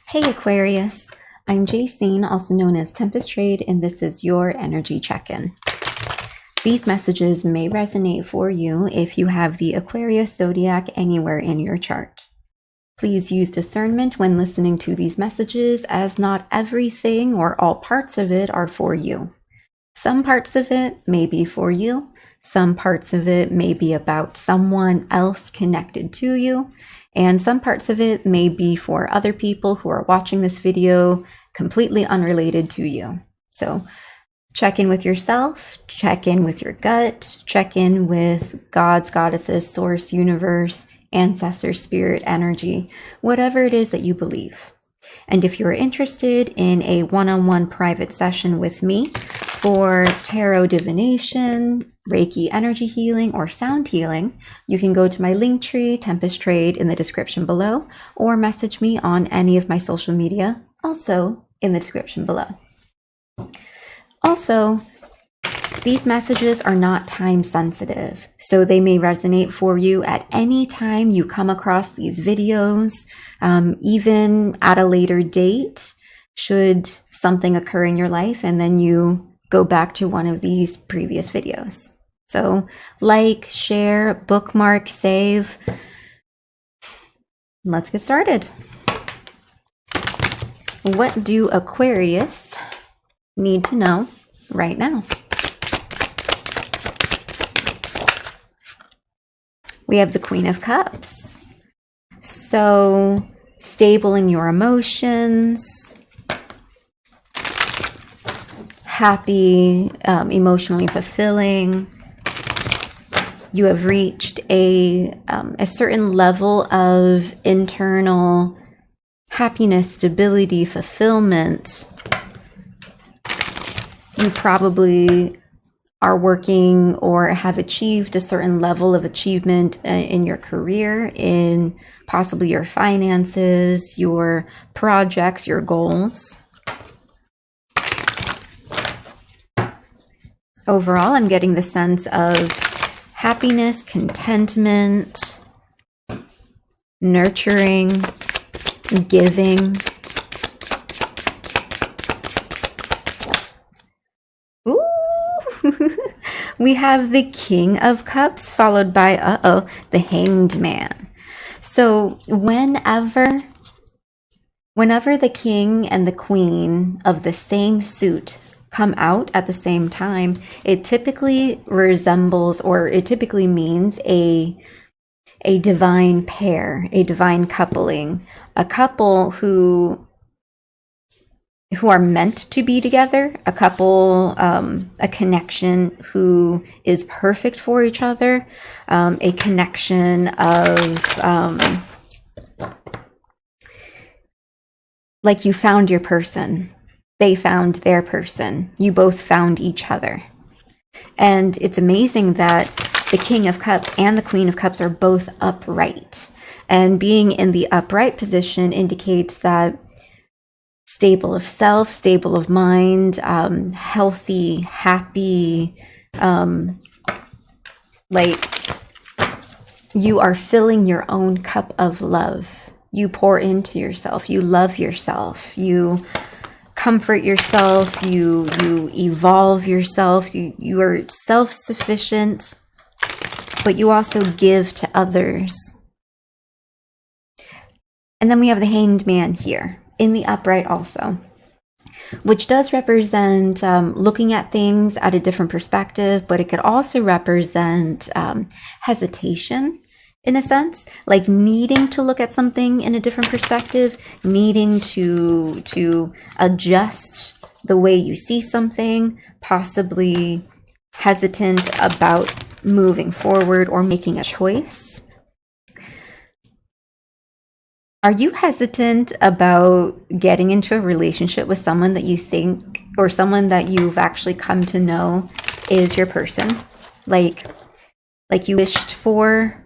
Hey Aquarius, I'm Jacene, also known as Tempest Trade, and this is your energy check-in. These messages may resonate for you if you have the Aquarius Zodiac anywhere in your chart. Please use discernment when listening to these messages, as not everything or all parts of it are for you. Some parts of it may be for you, some parts of it may be about someone else connected to you, and some parts of it may be for other people who are watching this video completely unrelated to you. So check in with yourself, check in with your gut, check in with gods, goddesses, source, universe, ancestors, spirit, energy, whatever it is that you believe. And if you're interested in a one-on-one private session with me for tarot divination, Reiki energy healing, or sound healing, you can go to my link tree, Tempest Trade, in the description below, or message me on any of my social media, also in the description below. Also, these messages are not time sensitive, so they may resonate for you at any time you come across these videos, even at a later date, should something occur in your life and then you go back to one of these previous videos. So like, share, bookmark, save. Let's get started. What do Aquarius need to know right now? We have the Queen of Cups. So stable in your emotions, happy, emotionally fulfilling. You have reached a certain level of internal happiness, stability, fulfillment. You probably are working or have achieved a certain level of achievement in your career, in possibly your finances, your projects, your goals. Overall, I'm getting the sense of happiness, contentment, nurturing, giving. Ooh! We have the King of Cups followed by, the Hanged Man. So whenever the King and the Queen of the same suit come out at the same time, it typically resembles, or it typically means a divine pair, a divine coupling, a couple who are meant to be together, a couple, a connection who is perfect for each other, a connection of like you found your person. They found their person. You both found each other. And it's amazing that the King of Cups and the Queen of Cups are both upright. And being in the upright position indicates that stable of self, stable of mind, healthy, happy, like you are filling your own cup of love. You pour into yourself. You love yourself. You comfort yourself, you evolve yourself, you are self-sufficient, but you also give to others. And then we have the Hanged Man here, in the upright also, which does represent looking at things at a different perspective, but it could also represent hesitation, in a sense, like needing to look at something in a different perspective, needing to adjust the way you see something, possibly hesitant about moving forward or making a choice. Are you hesitant about getting into a relationship with someone that you think, or someone that you've actually come to know is your person? Like you wished for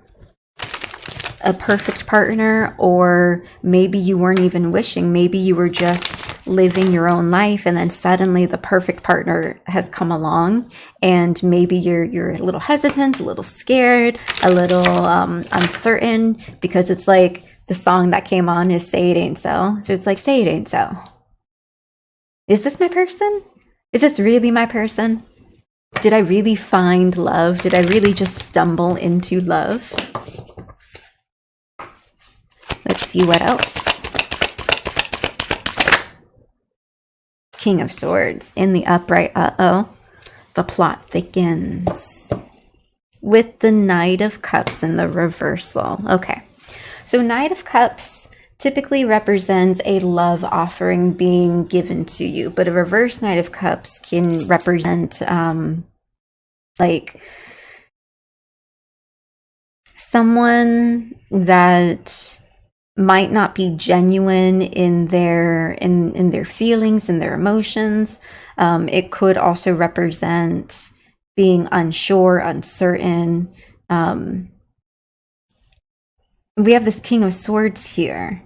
a perfect partner, or maybe you weren't even wishing, maybe you were just living your own life and then suddenly the perfect partner has come along and maybe you're a little hesitant, a little scared, a little uncertain, because it's like the song that came on is Say It Ain't So. So it's like, say it ain't so. Is this my person? Is this really my person? Did I really find love? Did I really just stumble into love? Let's see what else. King of Swords in the upright. Uh-oh. The plot thickens. With the Knight of Cups in the reversal. Okay. So Knight of Cups typically represents a love offering being given to you. But a reverse Knight of Cups can represent like someone that might not be genuine in their feelings and their emotions. It could also represent being unsure, uncertain. We have this King of Swords here.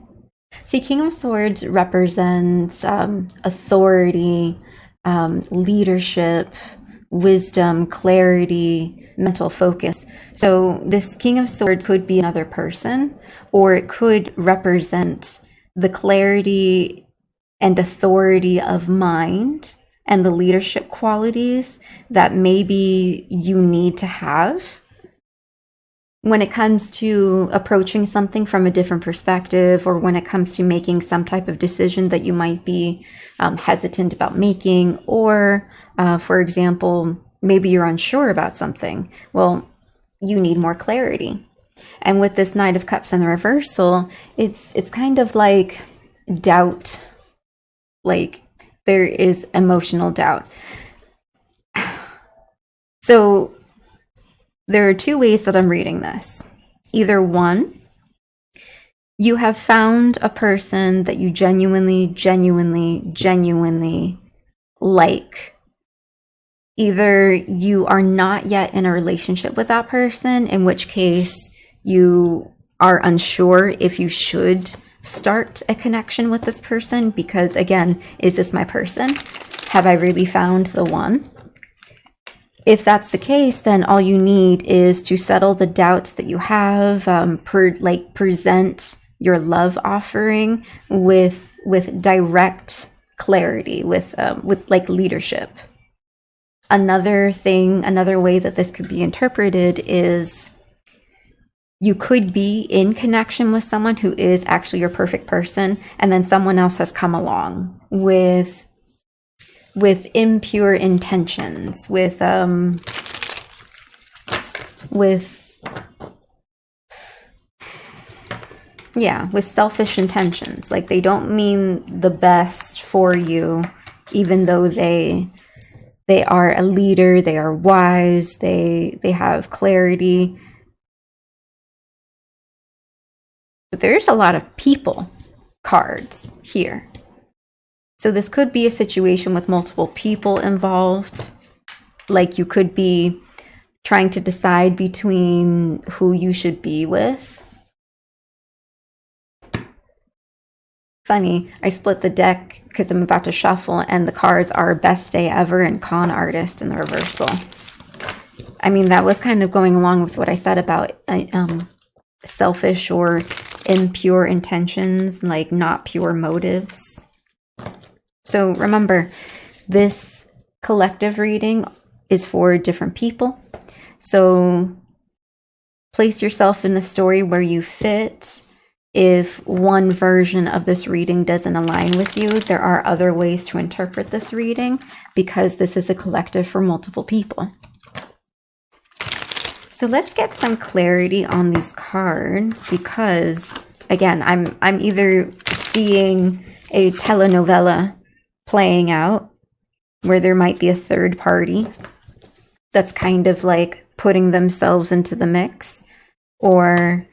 See, King of Swords represents authority, leadership, wisdom, clarity, mental focus. So this King of Swords could be another person, or it could represent the clarity and authority of mind and the leadership qualities that maybe you need to have when it comes to approaching something from a different perspective, or when it comes to making some type of decision that you might be hesitant about making, or for example, maybe you're unsure about something. Well, you need more clarity. And with this Knight of Cups in the reversal, it's kind of like doubt. Like there is emotional doubt. So there are two ways that I'm reading this. Either one, you have found a person that you genuinely like. Either you are not yet in a relationship with that person, in which case you are unsure if you should start a connection with this person because, again, is this my person? Have I really found the one? If that's the case, then all you need is to settle the doubts that you have, present your love offering with direct clarity, with like leadership. Another way that this could be interpreted is you could be in connection with someone who is actually your perfect person, and then someone else has come along with impure intentions, with selfish intentions. Like they don't mean the best for you, even though they are a leader, they are wise, they have clarity. But there's a lot of people cards here. So this could be a situation with multiple people involved. Like you could be trying to decide between who you should be with. Funny, I split the deck because I'm about to shuffle, and the cards are Best Day Ever and Con Artist in the reversal. I mean, that was kind of going along with what I said about selfish or impure intentions, like not pure motives. So remember, this collective reading is for different people. So place yourself in the story where you fit. If one version of this reading doesn't align with you, there are other ways to interpret this reading because this is a collective for multiple people. So let's get some clarity on these cards because, again, I'm either seeing a telenovela playing out where there might be a third party that's kind of like putting themselves into the mix, or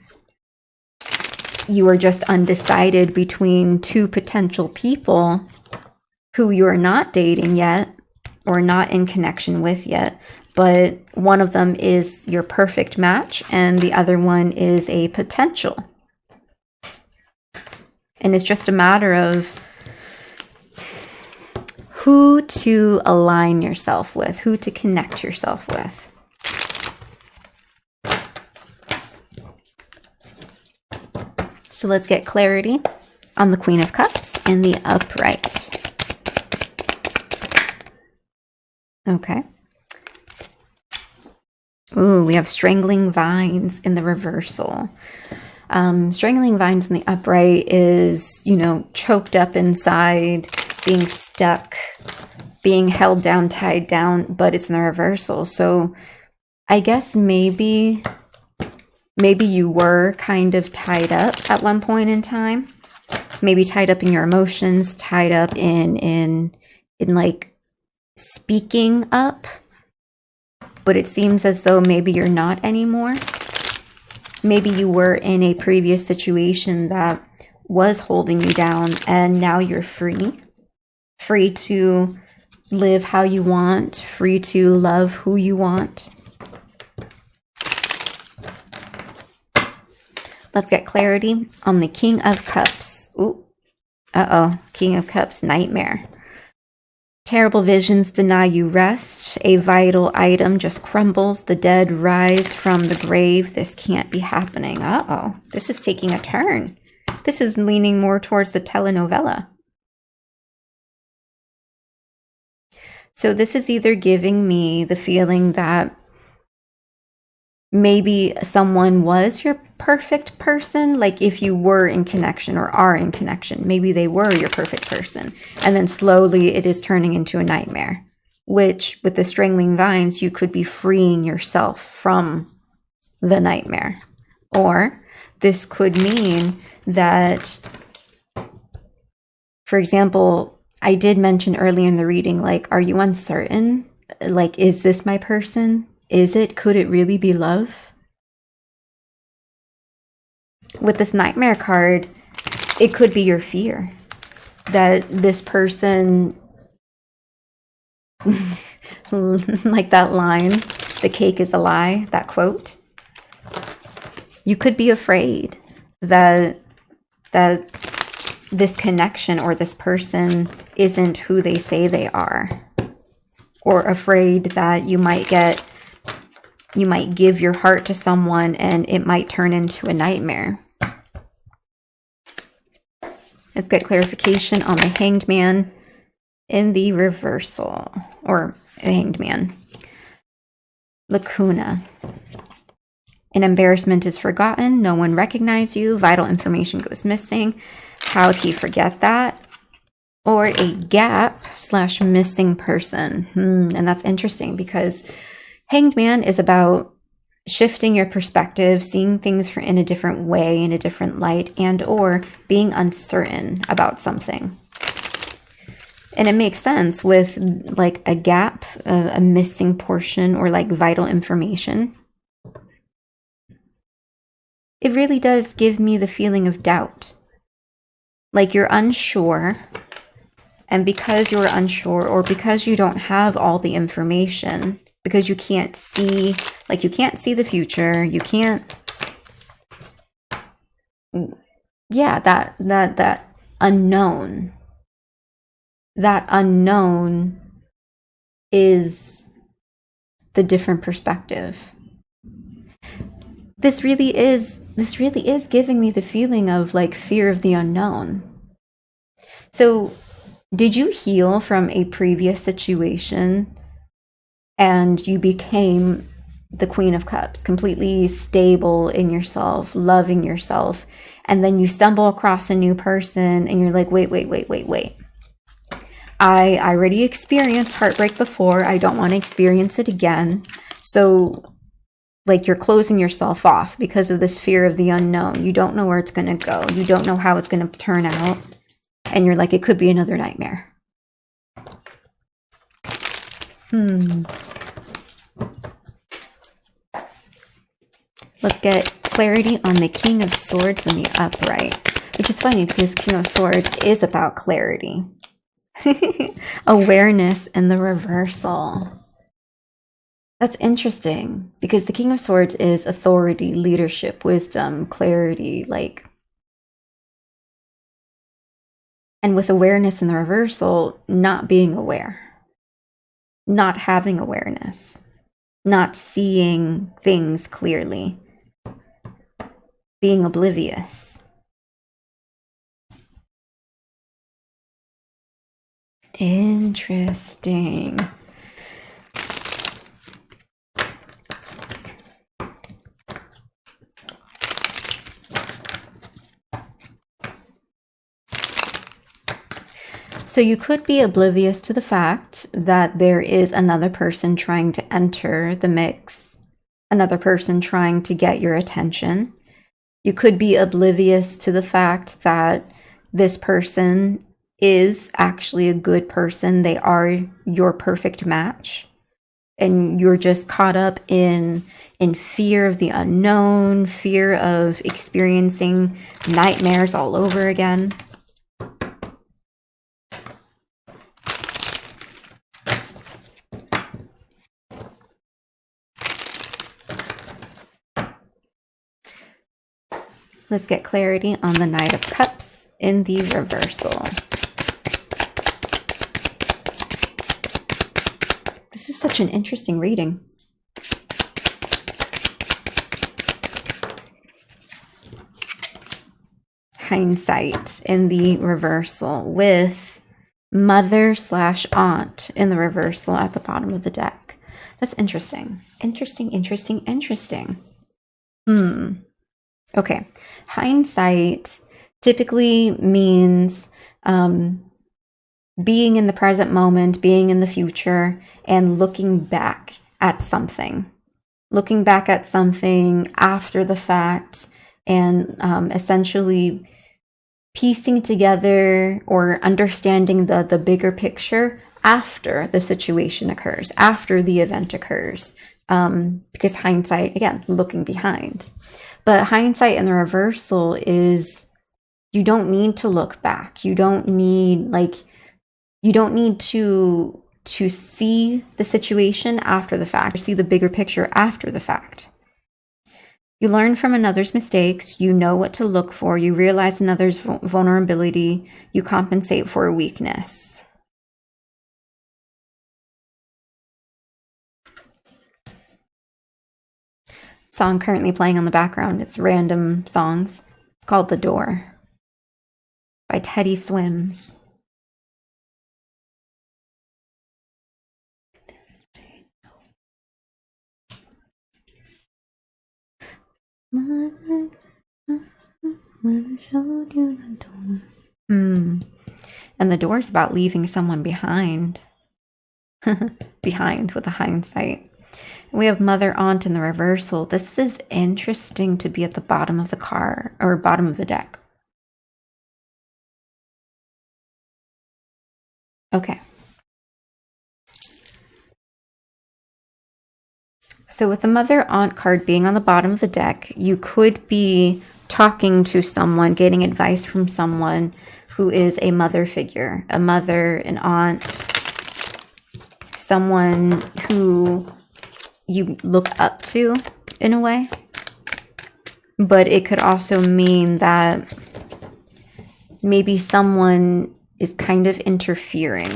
you are just undecided between two potential people who you're not dating yet or not in connection with yet, but one of them is your perfect match and the other one is a potential. And it's just a matter of who to align yourself with, who to connect yourself with. So let's get clarity on the Queen of Cups in the upright. Okay. Ooh, we have strangling vines in the reversal. Strangling vines in the upright is, you know, choked up inside, being stuck, being held down, tied down, but it's in the reversal. So I guess maybe you were kind of tied up at one point in time. Maybe tied up in your emotions, tied up in like speaking up. But it seems as though maybe you're not anymore. Maybe you were in a previous situation that was holding you down and now you're free. Free to live how you want, free to love who you want. Let's get clarity on the King of Cups. Ooh, King of Cups, nightmare. Terrible visions deny you rest. A vital item just crumbles. The dead rise from the grave. This can't be happening. This is taking a turn. This is leaning more towards the telenovela. So this is either giving me the feeling that maybe someone was your perfect person, like if you were in connection or are in connection, maybe they were your perfect person. And then slowly it is turning into a nightmare, which with the strangling vines, you could be freeing yourself from the nightmare. Or this could mean that, for example, I did mention earlier in the reading, like, are you uncertain? Like, is this my person? Is it? Could it really be love? With this nightmare card, it could be your fear that this person, like that line, the cake is a lie, that quote. You could be afraid that this connection or this person isn't who they say they are, or afraid that you might give your heart to someone and it might turn into a nightmare. Let's get clarification on the Hanged Man in the reversal, or the Hanged Man. Lacuna. An embarrassment is forgotten. No one recognizes you. Vital information goes missing. How'd he forget that? Or a gap / missing person. And that's interesting because Hanged Man is about shifting your perspective, seeing things in a different way, in a different light, and or being uncertain about something. And it makes sense with like a gap, a missing portion, or like vital information. It really does give me the feeling of doubt. Like you're unsure, and because you're unsure, or because you don't have all the information, because you can't see, like you can't see the future, you can't, yeah, that unknown is the different perspective. This really is giving me the feeling of like fear of the unknown. So did you heal from a previous situation and you became the Queen of Cups, completely stable in yourself, loving yourself, and then you stumble across a new person and you're like, wait. I already experienced heartbreak before. I don't want to experience it again. So like you're closing yourself off because of this fear of the unknown. You don't know where it's going to go. You don't know how it's going to turn out. And you're like, it could be another nightmare. Let's get clarity on the King of Swords in the upright, which is funny because King of Swords is about clarity. Awareness in the reversal. That's interesting because the King of Swords is authority, leadership, wisdom, clarity, like. And with awareness in the reversal, not being aware, not having awareness, not seeing things clearly, being oblivious. Interesting. So you could be oblivious to the fact that there is another person trying to enter the mix, another person trying to get your attention. You could be oblivious to the fact that this person is actually a good person. They are your perfect match. And you're just caught up in fear of the unknown, fear of experiencing nightmares all over again. Let's get clarity on the Knight of Cups in the reversal. This is such an interesting reading. Hindsight in the reversal with mother/aunt in the reversal at the bottom of the deck. That's interesting. Interesting. Okay. Hindsight typically means being in the present moment, being in the future, and looking back at something. Looking back at something after the fact and essentially piecing together or understanding the bigger picture after the situation occurs, after the event occurs. Because hindsight, again, looking behind. But hindsight in the reversal is you don't need to look back. You don't need to see the situation after the fact, or see the bigger picture after the fact. You learn from another's mistakes. You know what to look for. You realize another's vulnerability. You compensate for a weakness. Song currently playing on the background. It's random songs. It's called The Door by Teddy Swims. And the door is about leaving someone behind. Behind with a hindsight. We have mother aunt in the reversal. This is interesting to be at the bottom of the card or bottom of the deck. Okay. So with the mother aunt card being on the bottom of the deck, you could be talking to someone, getting advice from someone who is a mother figure, a mother, an aunt, someone who you look up to in a way. But it could also mean that maybe someone is kind of interfering.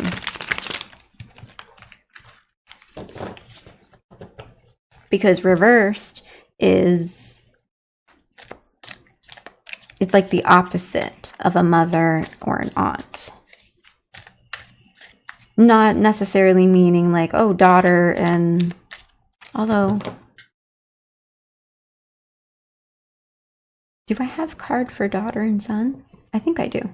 Because reversed is, it's like the opposite of a mother or an aunt. Not necessarily meaning like, oh, daughter and, although, do I have card for daughter and son? I think I do.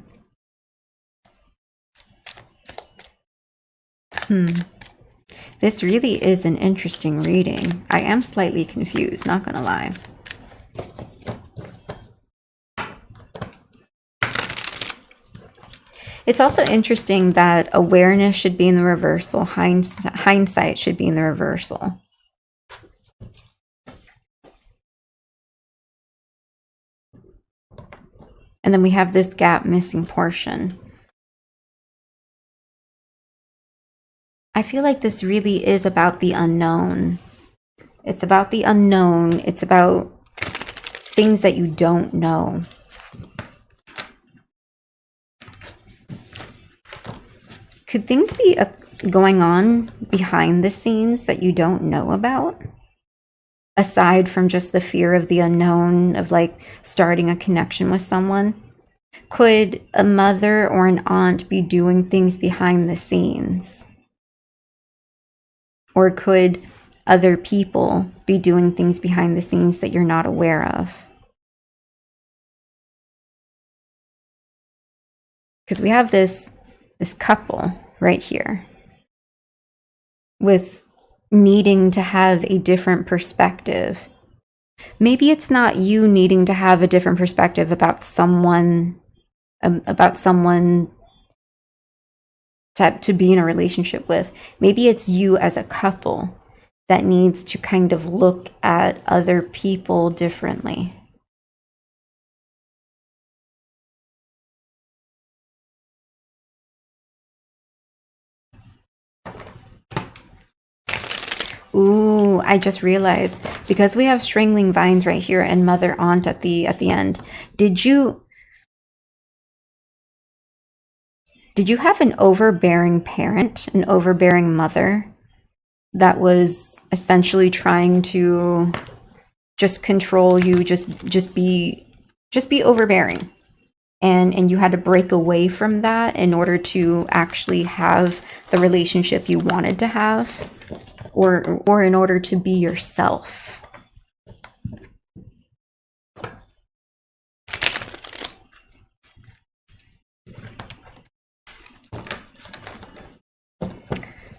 This really is an interesting reading. I am slightly confused, not gonna lie. It's also interesting that awareness should be in the reversal, hindsight should be in the reversal. And then we have this gap missing portion. I feel like this really is about the unknown. It's about the unknown. It's about things that you don't know. Could things be going on behind the scenes that you don't know about? Aside from just the fear of the unknown, of like starting a connection with someone. Could a mother or an aunt be doing things behind the scenes? Or could other people be doing things behind the scenes that you're not aware of? Because we have this couple right here with needing to have a different perspective. Maybe it's not you needing to have a different perspective about someone to be in a relationship with. Maybe it's you as a couple that needs to kind of look at other people differently. Ooh, I just realized, because we have strangling vines right here and mother aunt at the end. Did you have an overbearing parent, an overbearing mother that was essentially trying to just control you, just be overbearing? And you had to break away from that in order to actually have the relationship you wanted to have, or in order to be yourself.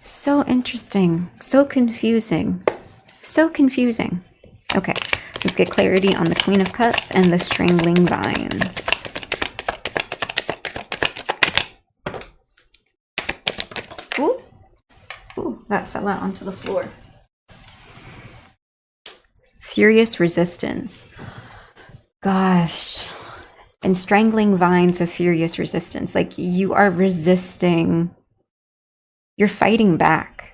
So interesting, so confusing, so confusing. Okay, let's get clarity on the Queen of Cups and the strangling vines. Ooh, ooh, that fell out onto the floor. Furious resistance. Gosh. And strangling vines of furious resistance. Like, you are resisting. You're fighting back.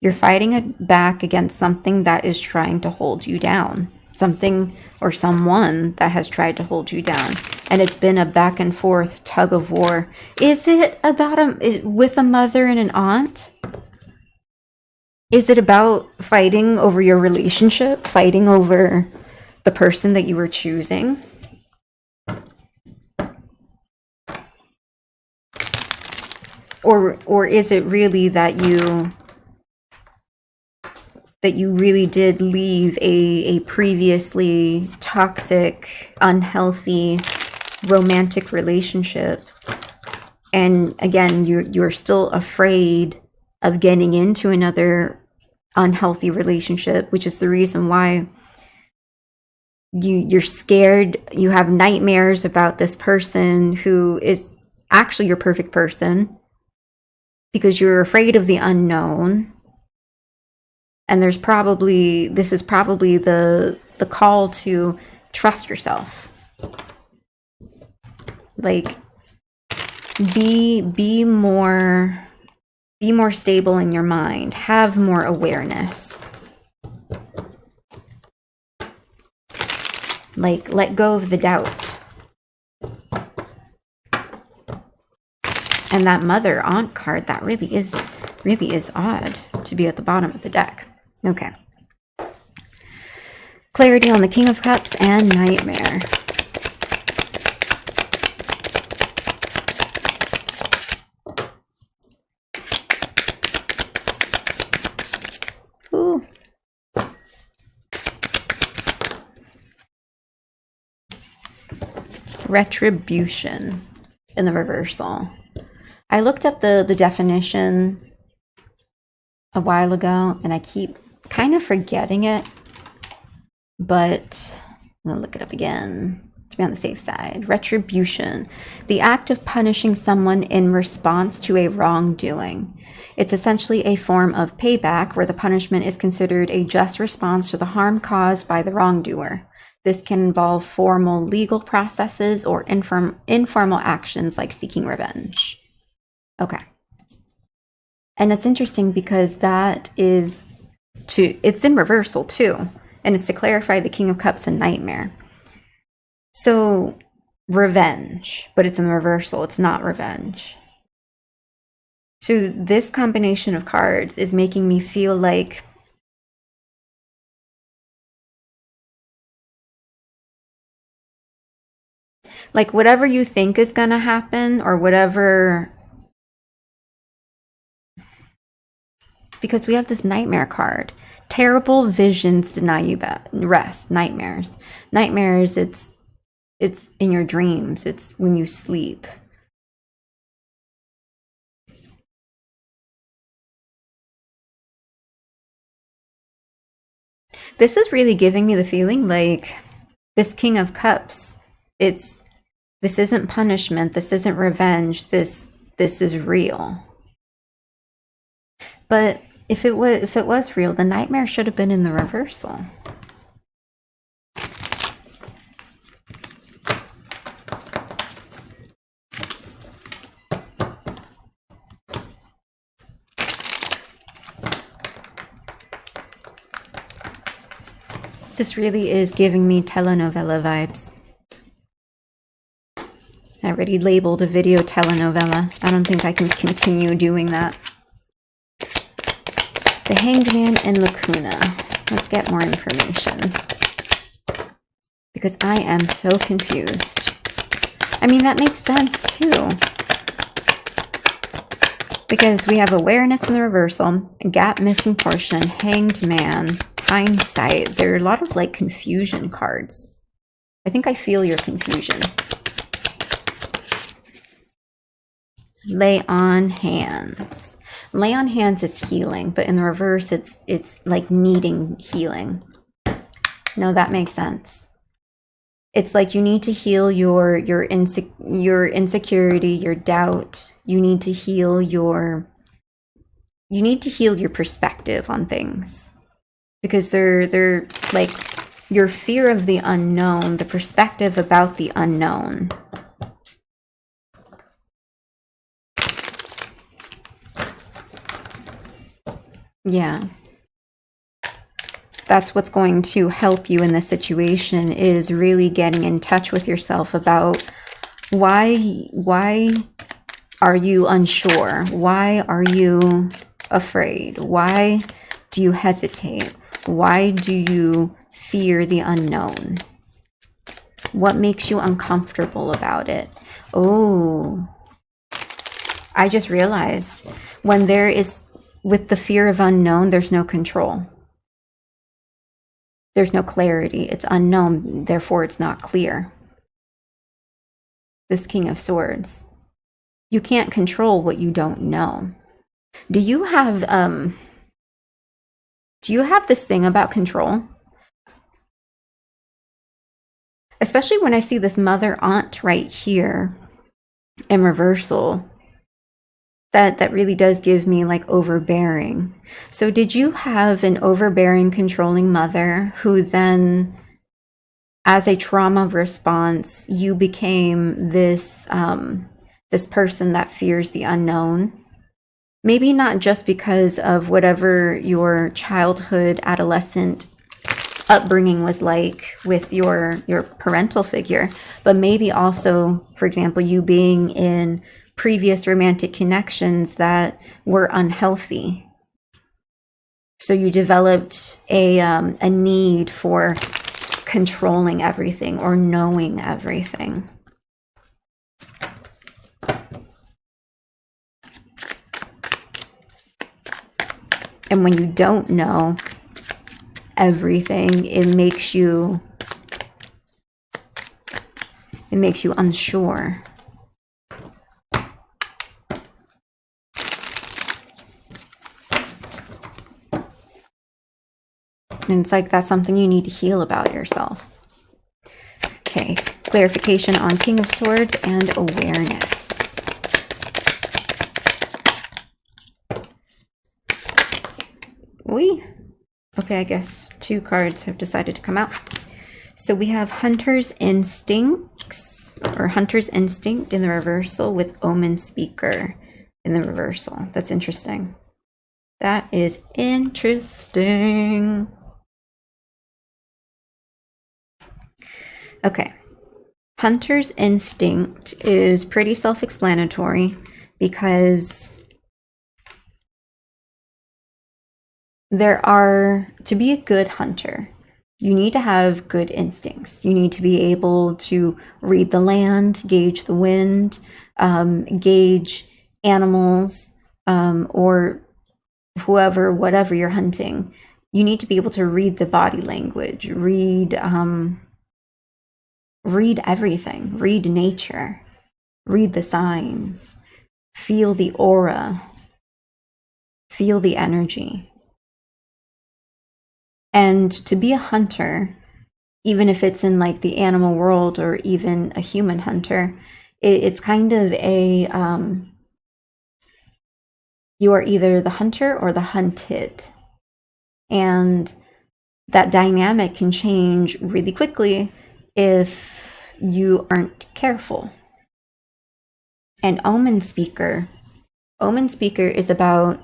You're fighting back against something that is trying to hold you down. Something or someone that has tried to hold you down. And it's been a back and forth tug of war. Is it about with a mother and an aunt? Is it about fighting over your relationship? Fighting over the person that you were choosing? Or is it really that you really did leave a previously toxic, unhealthy, romantic relationship, and again you're still afraid of getting into another unhealthy relationship, which is the reason why you're scared. You have nightmares about this person who is actually your perfect person, because you're afraid of the unknown. And this is probably the call to trust yourself. Like, be more stable in your mind, have more awareness. Like, let go of the doubt. And that mother aunt card, that really is odd to be at the bottom of the deck. Okay. Clarity on the King of Cups and Nightmare. Ooh. Retribution in the reversal. I looked up the definition a while ago, and I keep kind of forgetting it, but I'm gonna look it up again to be on the safe side. Retribution, the act of punishing someone in response to a wrongdoing. It's essentially a form of payback where the punishment is considered a just response to the harm caused by the wrongdoer. This can involve formal legal processes or informal actions like seeking revenge. Okay. And it's interesting because it's in reversal too. And it's to clarify the King of Cups and Nightmare. So, revenge, but it's in the reversal. It's not revenge. So this combination of cards is making me feel like Like whatever you think is going to happen, or whatever, because we have this nightmare card. Terrible visions deny you rest. Nightmares. Nightmares, it's in your dreams. It's when you sleep. This is really giving me the feeling like this King of Cups, this isn't punishment, this isn't revenge, this is real. But if it was real, the nightmare should have been in the reversal. This really is giving me telenovela vibes. I already labeled a video telenovela. I don't think I can continue doing that. The Hanged Man and Lacuna. Let's get more information. Because I am so confused. I mean, that makes sense too. Because we have awareness in the reversal, gap missing portion, Hanged Man, hindsight. There are a lot of like confusion cards. I think I feel your confusion. Lay on hands. Lay on hands is healing, but in the reverse, it's like needing healing. No, that makes sense. It's like you need to heal your insecurity, your doubt. You need to heal your perspective on things. Because they're like your fear of the unknown, the perspective about the unknown. Yeah. That's what's going to help you in this situation, is really getting in touch with yourself about why are you unsure? Why are you afraid? Why do you hesitate? Why do you fear the unknown? What makes you uncomfortable about it? Oh, I just realized when there is, with the fear of unknown, there's no control. There's no clarity. It's unknown, therefore it's not clear. This King of Swords. You can't control what you don't know. Do you have this thing about control? Especially when I see this mother aunt right here in reversal. That really does give me like overbearing. So did you have an overbearing, controlling mother who then, as a trauma response, you became this this person that fears the unknown? Maybe not just because of whatever your childhood, adolescent upbringing was like with your parental figure, but maybe also, for example, you being in previous romantic connections that were unhealthy. So you developed a need for controlling everything or knowing everything. And when you don't know everything, it makes you unsure. And it's like that's something you need to heal about yourself. Okay, clarification on King of Swords and awareness. Okay, I guess 2 cards have decided to come out. So we have Hunter's Instincts, or Hunter's Instinct in the reversal, with Omen Speaker in the reversal. That's interesting. That is interesting. Okay, Hunter's Instinct is pretty self-explanatory because to be a good hunter, You need to have good instincts. You need to be able to read the land, gauge the wind, gauge animals, or whoever, whatever you're hunting. You need to be able to read the body language, read everything, read nature, read the signs, feel the aura, feel the energy. And to be a hunter, even if it's in like the animal world or even a human hunter, it's kind of a, you are either the hunter or the hunted. And that dynamic can change really quickly if you aren't careful. And omen speaker is about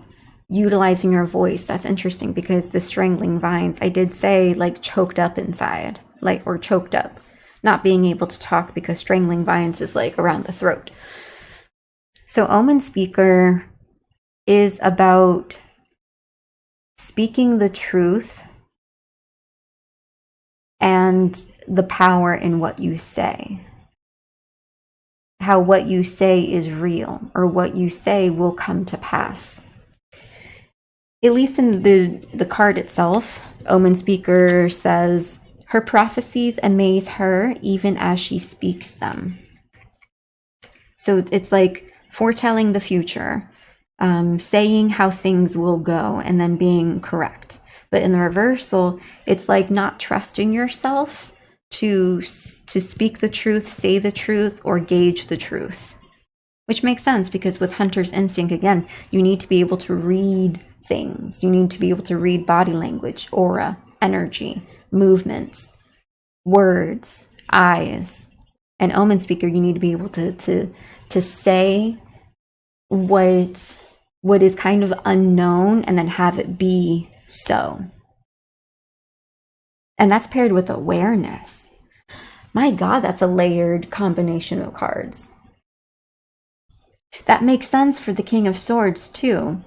utilizing your voice. That's interesting because the strangling vines, I did say like choked up inside, like, or choked up, not being able to talk because strangling vines is like around the throat. So omen speaker is about speaking the truth and the power in what you say. How what you say is real, or what you say will come to pass. At least in the card itself, Omen Speaker says, her prophecies amaze her even as she speaks them. So it's like foretelling the future, saying how things will go and then being correct. But in the reversal, it's like not trusting yourself to speak the truth, say the truth, or gauge the truth. Which makes sense because with hunter's instinct, again, you need to be able to read things. You need to be able to read body language, aura, energy, movements, words, eyes. And omen speaker, you need to be able to say what is kind of unknown and then have it be so. And that's paired with awareness. My God, that's a layered combination of cards. That makes sense for the King of Swords too.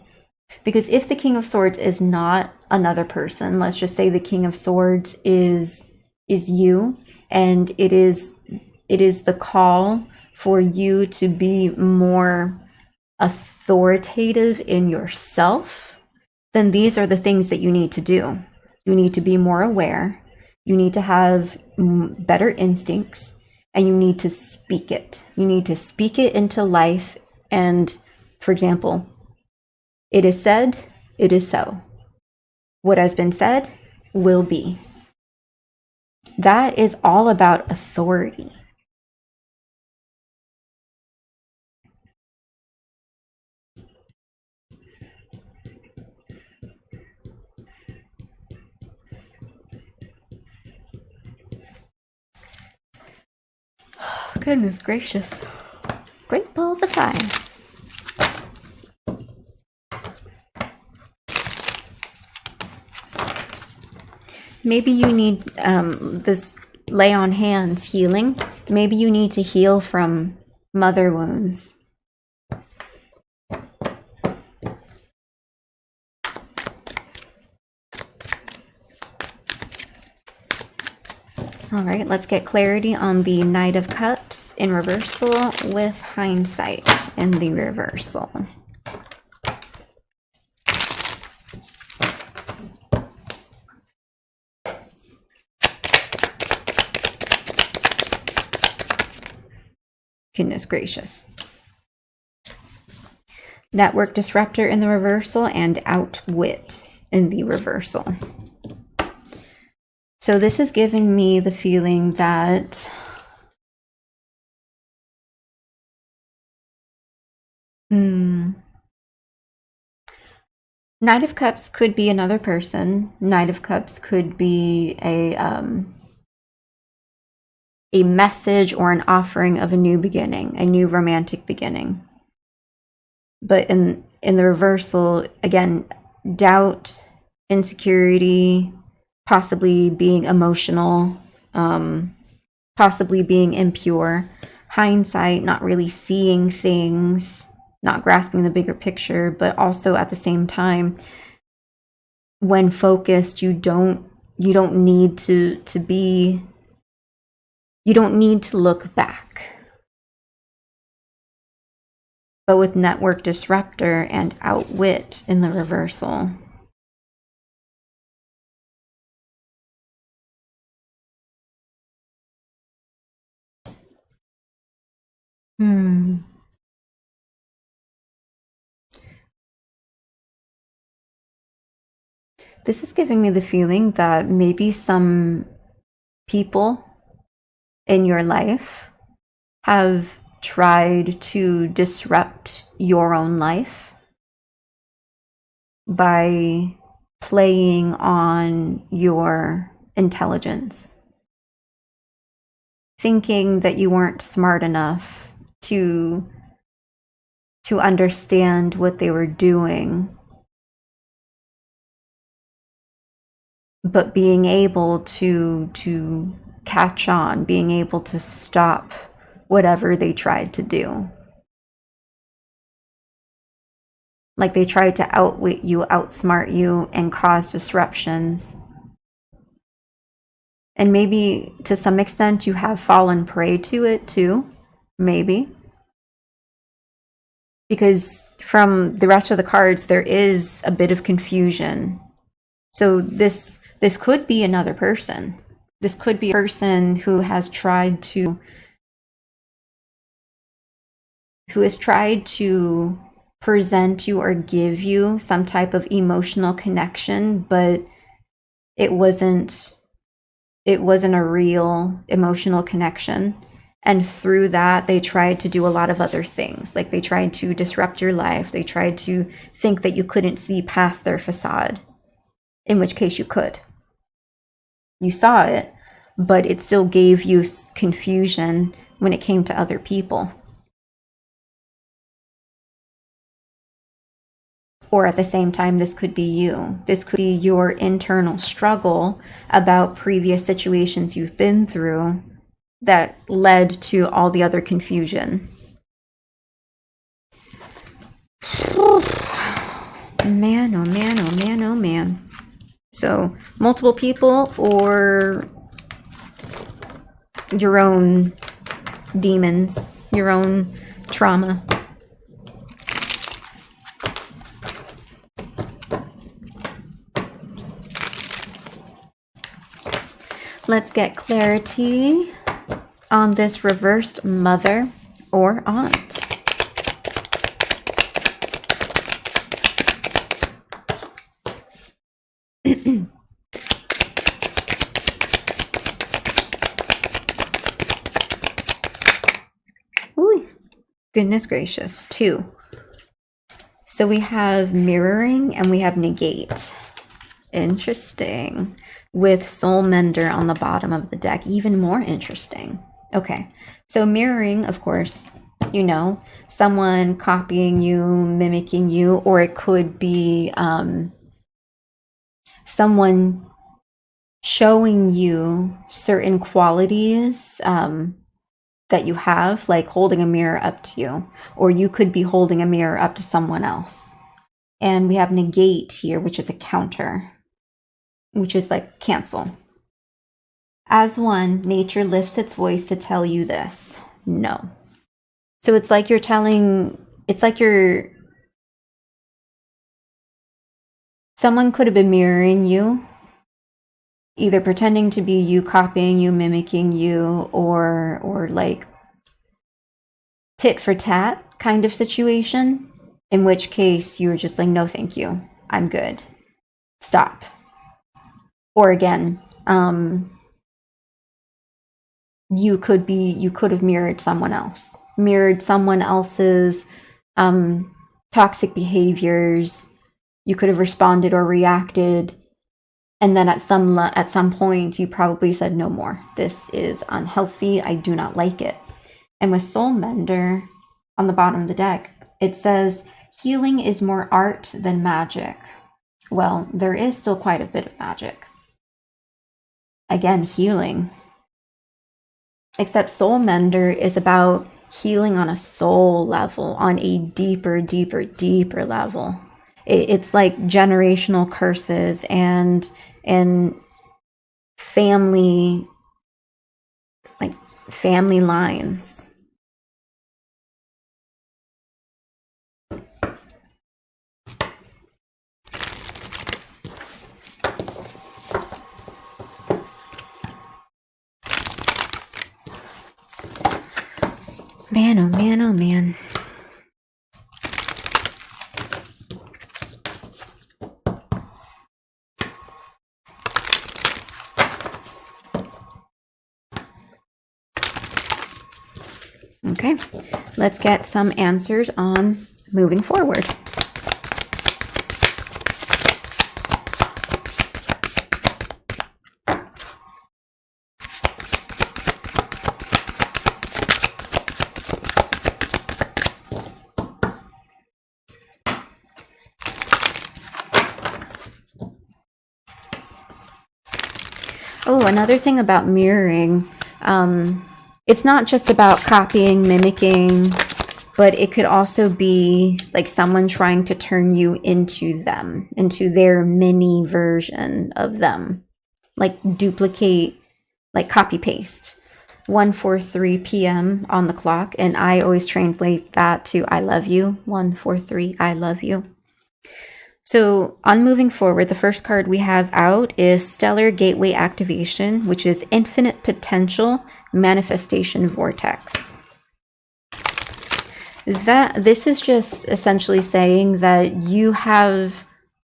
Because if the King of Swords is not another person, let's just say the King of Swords is you, and it is the call for you to be more authoritative in yourself, then these are the things that you need to do. You need to be more aware. You need to have better instincts, and you need to speak it. You need to speak it into life. And for example, it is said, it is so. What has been said will be. That is all about authority. Goodness gracious. Great balls of fire. Maybe you need this lay on hands healing. Maybe you need to heal from mother wounds. All right, let's get clarity on the Knight of Cups in reversal with hindsight in the reversal. Goodness gracious. Network disruptor in the reversal and outwit in the reversal. So this is giving me the feeling that Knight of Cups could be another person. Knight of Cups could be a message or an offering of a new beginning, a new romantic beginning. But in the reversal, again, doubt, insecurity, possibly being emotional, possibly being impure, hindsight, not really seeing things, not grasping the bigger picture, but also at the same time, when focused, you don't you don't need to be, you don't need to look back. But with network disruptor and outwit in the reversal, this is giving me the feeling that maybe some people in your life have tried to disrupt your own life by playing on your intelligence, thinking that you weren't smart enough to understand what they were doing, but being able to catch on, being able to stop whatever they tried to do. Like they tried to outwit you, outsmart you, and cause disruptions. And maybe to some extent you have fallen prey to it too, maybe. Because from the rest of the cards, there is a bit of confusion. So this could be another person. This could be a person who has tried to present you or give you some type of emotional connection, but it wasn't a real emotional connection. And through that, they tried to do a lot of other things. Like they tried to disrupt your life. They tried to think that you couldn't see past their facade, in which case you could. You saw it, but it still gave you confusion when it came to other people. Or at the same time, this could be you. This could be your internal struggle about previous situations you've been through that led to all the other confusion. Man, oh man, oh man, oh man. So, multiple people or your own demons, your own trauma. Let's get clarity on this reversed mother or aunt. Ooh, goodness gracious, 2. So we have mirroring and we have negate. Interesting. With soul mender on the bottom of the deck, even more interesting. Okay, so mirroring, of course, you know, someone copying you, mimicking you, or it could be someone showing you certain qualities that you have, like holding a mirror up to you, or you could be holding a mirror up to someone else. And we have negate here, which is a counter, which is like cancel. As one, nature lifts its voice to tell you this. No. So it's like you're someone could have been mirroring you, either pretending to be you, copying you, mimicking you, or like tit for tat kind of situation, in which case you're just like, no, thank you. I'm good. Stop. Or again, you could have mirrored someone else's toxic behaviors. You could have responded or reacted, and then at some point you probably said, no more. This is unhealthy. I do not like it. And with soul mender on the bottom of the deck, it says healing is more art than magic. Well, there is still quite a bit of magic. Again, healing. Except soul mender is about healing on a soul level, on a deeper level. It's like generational curses and family, like family lines. Man, oh man, oh man. Okay, let's get some answers on moving forward. Oh, another thing about mirroring, it's not just about copying, mimicking, but it could also be like someone trying to turn you into them, into their mini version of them. Like duplicate, like copy paste. 1:43 p.m. on the clock, and I always translate that to I love you. 1:43, I love you. So on moving forward, the first card we have out is Stellar Gateway Activation, which is Infinite Potential Manifestation Vortex. This is just essentially saying that you have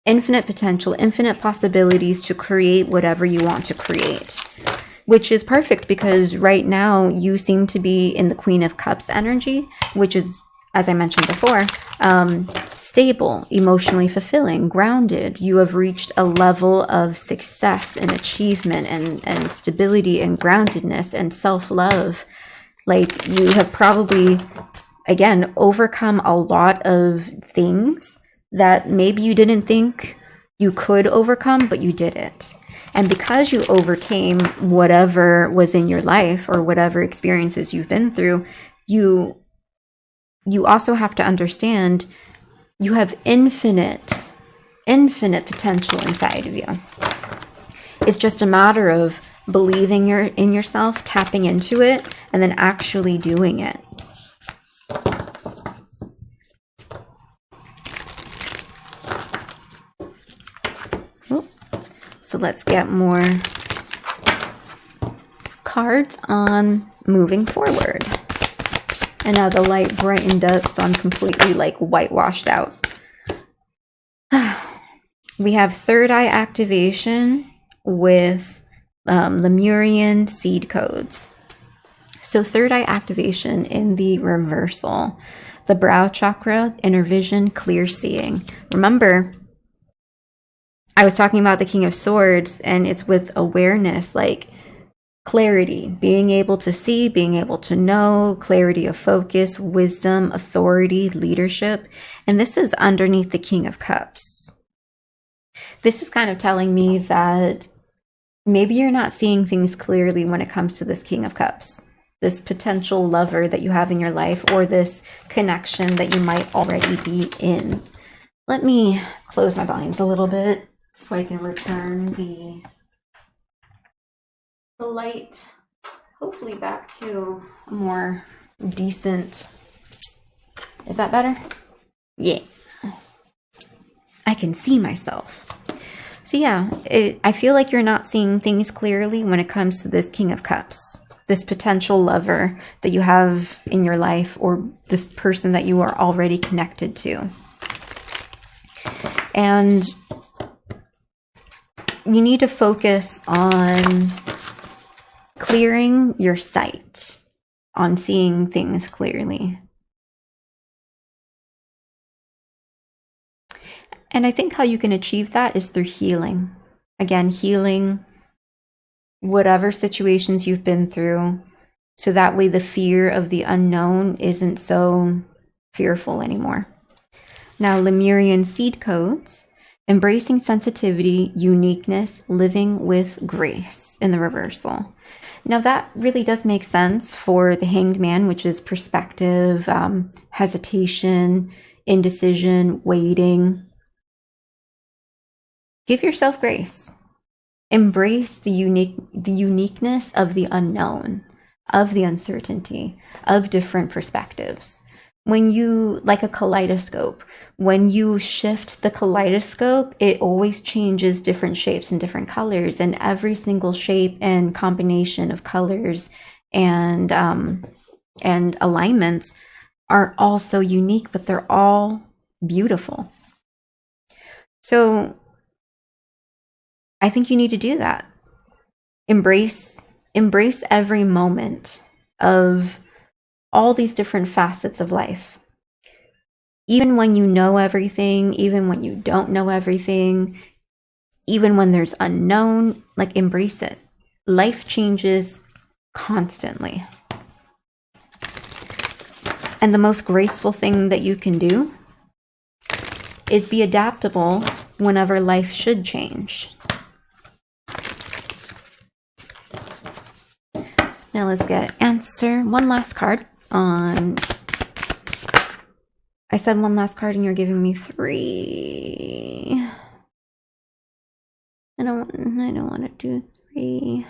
infinite potential, infinite possibilities to create whatever you want to create, which is perfect because right now you seem to be in the Queen of Cups energy, which is, as I mentioned before, stable, emotionally fulfilling, grounded. You have reached a level of success and achievement and stability and groundedness and self-love. Like you have probably, again, overcome a lot of things that maybe you didn't think you could overcome, but you did it. And because you overcame whatever was in your life or whatever experiences you've been through, you also have to understand you have infinite potential inside of you. It's just a matter of believing in yourself, tapping into it, and then actually doing it. So let's get more cards on moving forward. And now the light brightened up, so I'm completely like whitewashed out. We have third eye activation with Lemurian seed codes. So third eye activation in the reversal, the brow chakra, inner vision, clear seeing. Remember, I was talking about the King of Swords, and it's with awareness, like clarity, being able to see, being able to know, clarity of focus, wisdom, authority, leadership. And this is underneath the King of Cups. This is kind of telling me that maybe you're not seeing things clearly when it comes to this King of Cups, this potential lover that you have in your life, or this connection that you might already be in. Let me close my blinds a little bit so I can return the light, hopefully back to a more decent. Is that better? Yeah. I can see myself. So yeah, I feel like you're not seeing things clearly when it comes to this King of Cups, this potential lover that you have in your life, or this person that you are already connected to. And you need to focus on clearing your sight, on seeing things clearly. And I think how you can achieve that is through healing. Again, healing whatever situations you've been through, so that way the fear of the unknown isn't so fearful anymore. Now, Lemurian seed codes, embracing sensitivity, uniqueness, living with grace in the reversal. Now that really does make sense for the Hanged Man, which is perspective, hesitation, indecision, waiting. Give yourself grace. embrace the uniqueness of the unknown, of the uncertainty, of different perspectives. When you, like a kaleidoscope, when you shift the kaleidoscope, it always changes different shapes and different colors, and every single shape and combination of colors and alignments are all so unique, but they're all beautiful. So I think you need to do that. Embrace every moment of all these different facets of life. Even when you know everything, even when you don't know everything, even when there's unknown, like, embrace it. Life changes constantly. And the most graceful thing that you can do is be adaptable whenever life should change. Now let's get answer. One last card on... I said one last card and you're giving me 3. I don't want to do 3.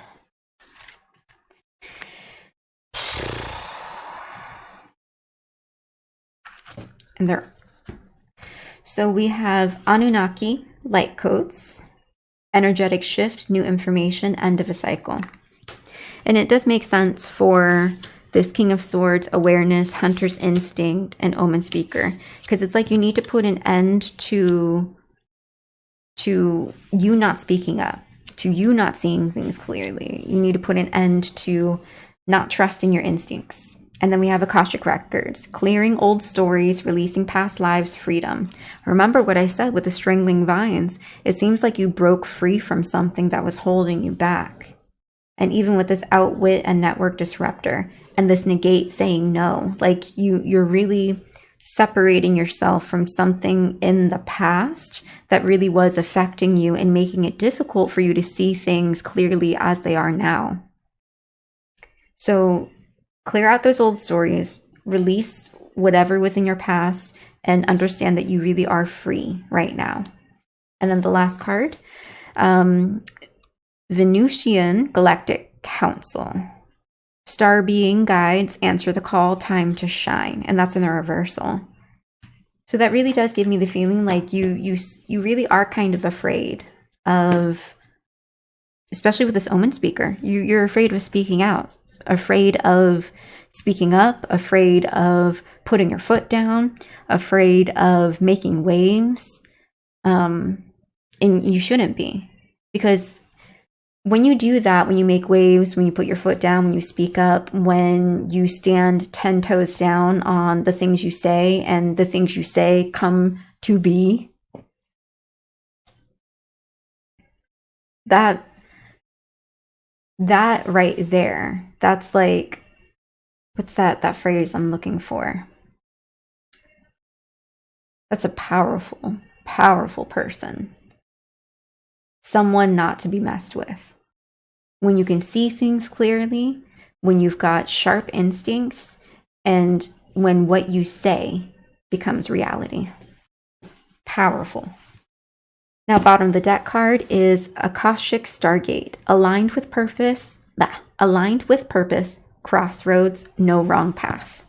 And there. So we have Anunnaki, light codes, energetic shift, new information, end of a cycle. And it does make sense for this King of Swords, awareness, hunter's instinct, and omen speaker. Because it's like you need to put an end to you not speaking up, to you not seeing things clearly. You need to put an end to not trusting your instincts. And then we have Akashic Records, clearing old stories, releasing past lives, freedom. Remember what I said with the strangling vines. It seems like you broke free from something that was holding you back. And even with this outwit and network disruptor and this negate saying no, like you're really separating yourself from something in the past that really was affecting you and making it difficult for you to see things clearly as they are now. So clear out those old stories, release whatever was in your past, and understand that you really are free right now. And then the last card, Venusian Galactic Council. Star being guides, answer the call, time to shine. And that's in the reversal. So that really does give me the feeling like you really are kind of afraid of, especially with this omen speaker, you're afraid of speaking out, afraid of speaking up, afraid of putting your foot down, afraid of making waves. And you shouldn't be, because when you do that, when you make waves, when you put your foot down, when you speak up, when you stand 10 toes down on the things you say and the things you say come to be, that right there, that's like, what's that phrase I'm looking for? That's a powerful, powerful person. Someone not to be messed with. When you can see things clearly, when you've got sharp instincts, and when what you say becomes reality. Powerful. Now, bottom of the deck card is Akashic Stargate. Aligned with purpose, crossroads, no wrong path.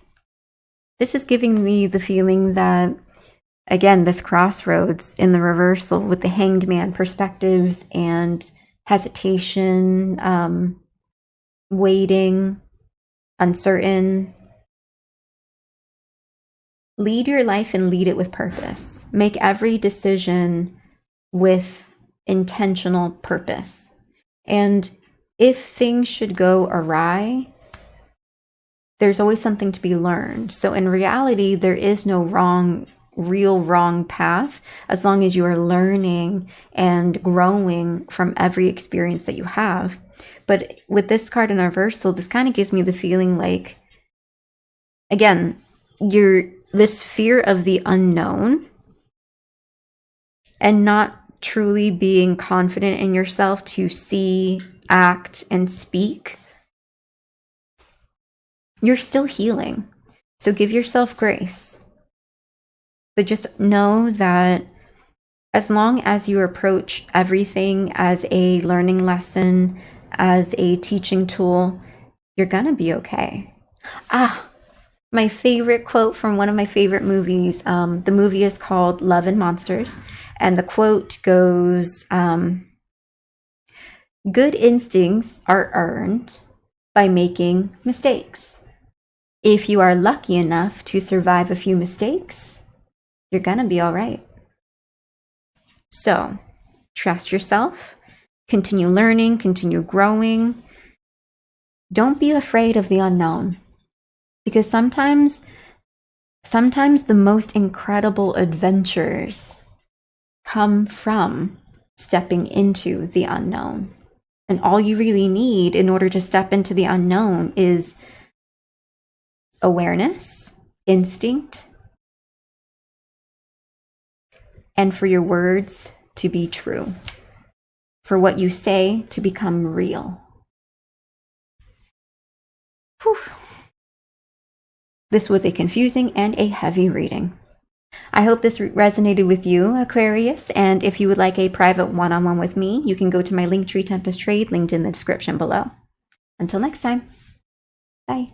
This is giving me the feeling that, again, this crossroads in the reversal with the Hanged Man perspectives and hesitation, waiting, uncertain. Lead your life and lead it with purpose. Make every decision with intentional purpose. And if things should go awry, there's always something to be learned. So in reality, there is no real wrong path, as long as you are learning and growing from every experience that you have. But with this card in the reversal, this kind of gives me the feeling like, again, this fear of the unknown and not truly being confident in yourself to see, act, and speak. You're still healing. So give yourself grace. But just know that As long as you approach everything as a learning lesson, as a teaching tool, you're gonna be okay. My favorite quote from one of my favorite movies. The movie is called Love and Monsters, and the quote goes, good instincts are earned by making mistakes. If you are lucky enough to survive a few mistakes, you're gonna be all right. So, trust yourself, continue learning, continue growing. Don't be afraid of the unknown, because sometimes the most incredible adventures come from stepping into the unknown. And all you really need in order to step into the unknown is awareness, instinct, and for your words to be true, for what you say to become real. Whew. This was a confusing and a heavy reading. I hope this resonated with you, Aquarius, and if you would like a private one-on-one with me, you can go to my Linktree Tempest Trade linked in the description below. Until next time, bye.